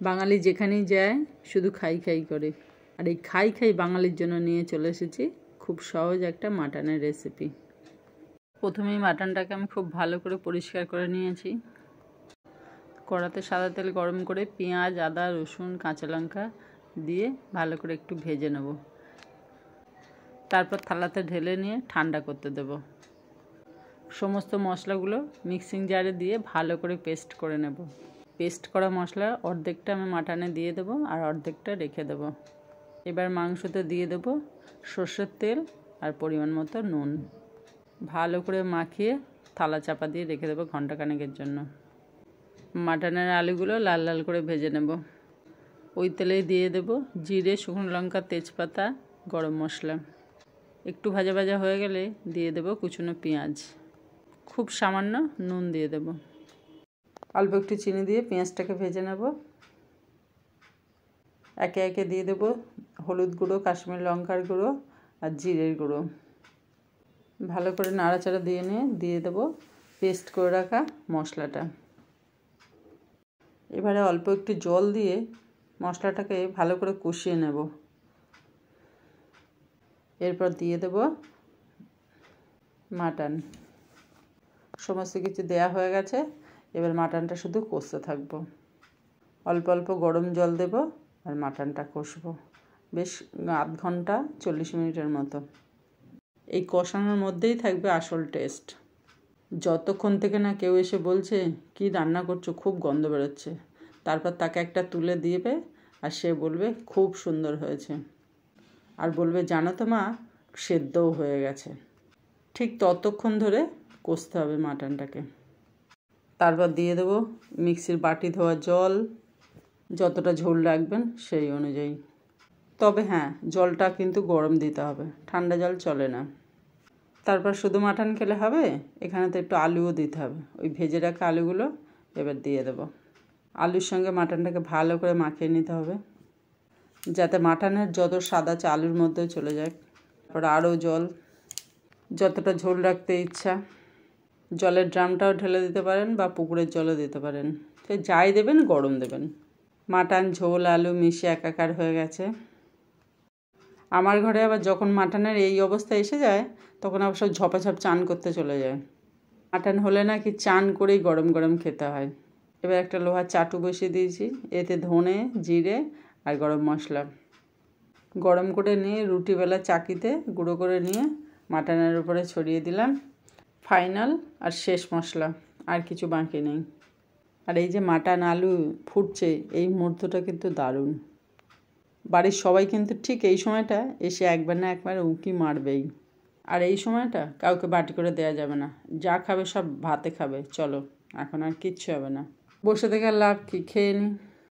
বাঙালি যেখানেই যায় শুধু খাই খাই করে, আর এই খাই খাই বাঙালির জন্য নিয়ে চলে এসেছি খুব সহজ একটা মাটনের রেসিপি। প্রথমেই মাটনটাকে আমি খুব ভালো করে পরিষ্কার করে নিয়েছি। কড়াতে সাদা তেল গরম করে পেঁয়াজ, আদা, রসুন, কাঁচা লঙ্কা দিয়ে ভালো করে একটু ভেজে নেব। তারপর থালাতে ঢেলে নিয়ে ঠান্ডা করতে দেব। সমস্ত মশলাগুলো মিক্সিং জারে দিয়ে ভালো করে পেস্ট করে নেব। পেস্ট করা মশলা অর্ধেকটা আমি মাটনে দিয়ে দেবো আর অর্ধেকটা রেখে দেব। এবার মাংসতে দিয়ে দেব সর্ষের তেল আর পরিমাণ মতো নুন। ভালো করে মাখিয়ে থালা চাপা দিয়ে রেখে দেবো ঘন্টাখানেকের জন্য। মাটনের আলুগুলো লাল লাল করে ভেজে নেব। ওই তেলেই দিয়ে দেব জিরে, শুকনো লঙ্কা, তেজপাতা, গরম মশলা। একটু ভাজা ভাজা হয়ে গেলে দিয়ে দেব কুচনো পেঁয়াজ। খুব সামান্য নুন দিয়ে দেব। অল্প একটু চিনি দিয়ে পেঁয়াজটাকে ভেজে নেব। একে একে দিয়ে দেব হলুদ গুঁড়ো, কাশ্মীরি লঙ্কার গুঁড়ো আর জিরের গুঁড়ো। ভালো করে নাড়াচাড়া দিয়ে নিয়ে দিয়ে দেব পেস্ট করে রাখা মশলাটা। এবারে অল্প একটু জল দিয়ে মশলাটাকে ভালো করে কষিয়ে নেব। এরপর দিয়ে দেব মাটন। সমস্ত কিছু দেয়া হয়ে গেছে। এবার মাটনটা শুধু কষতে থাকবো। অল্প অল্প গরম জল দেব আর মাটনটা কষবো বেশ আধ ঘন্টা 40 মিনিটের মতো। এই কষানোর মধ্যেই থাকবে আসল টেস্ট। যতক্ষণ থেকে না কেউ এসে বলছে কি রান্না করছো, খুব গন্ধ বেরোচ্ছে, তারপর তাকে একটা তুলে দিবে আর সে বলবে খুব সুন্দর হয়েছে, আর বলবে জানো তো মা, সেদ্ধও হয়ে গেছে। ঠিক ততক্ষণ ধরে কষতে হবে মাটনটাকে। তারপর দিয়ে দেবো মিক্সির বাটি ধোয়া জল, যতটা ঝোল রাখবেন সেই অনুযায়ী। তবে হ্যাঁ, জলটা কিন্তু গরম দিতে হবে, ঠান্ডা জল চলে না। তারপর শুধু মাটন খেলে হবে, এখানে তো একটু আলুও দিতে হবে। ওই ভেজে রাখা আলুগুলো এবার দিয়ে দেব। আলুর সঙ্গে মাটনটাকে ভালো করে মাখিয়ে নিতে হবে যাতে মাটনের যত স্বাদ আছে আলুর মধ্যেও চলে যায়। তারপর আরও জল, যতটা ঝোল রাখতে ইচ্ছা। জলের ড্রামটাও ঢেলে দিতে পারেন বা পুকুরের জলও দিতে পারেন, সে যাই দেবেন গরম দেবেন। মাটন, ঝোল, আলু মিশে একাকার হয়ে গেছে। আমার ঘরে আবার যখন মাটনের এই অবস্থা এসে যায় তখন আবার সব ঝপাঝপ চান করতে চলে যায়। মাটন হলে নাকি চান করেই গরম গরম খেতে হয়। এবার একটা লোহার চাটু বসিয়ে দিয়েছি, এতে ধনে, জিরে আর গরম মশলা গরম করে নিয়ে রুটিবেলা চাকিতে গুঁড়ো করে নিয়ে মাটনের উপরে ছড়িয়ে দিলাম। ফাইনাল আর শেষ মশলা, আর কিছু বাকি নেই। আর এই যে মাটন আলু ফুটছে, এই মুহূর্তটা কিন্তু দারুণ। বাড়ির সবাই কিন্তু ঠিক এই সময়টা এসে একবার না একবার উঁকি মারবেই। আর এই সময়টা কাউকে বাটি করে দেওয়া যাবে না, যা খাবে সব ভাতে খাবে। চলো, এখন আর কিচ্ছু হবে না, বসে থেকে লাভ কি, খেয়ে নিই।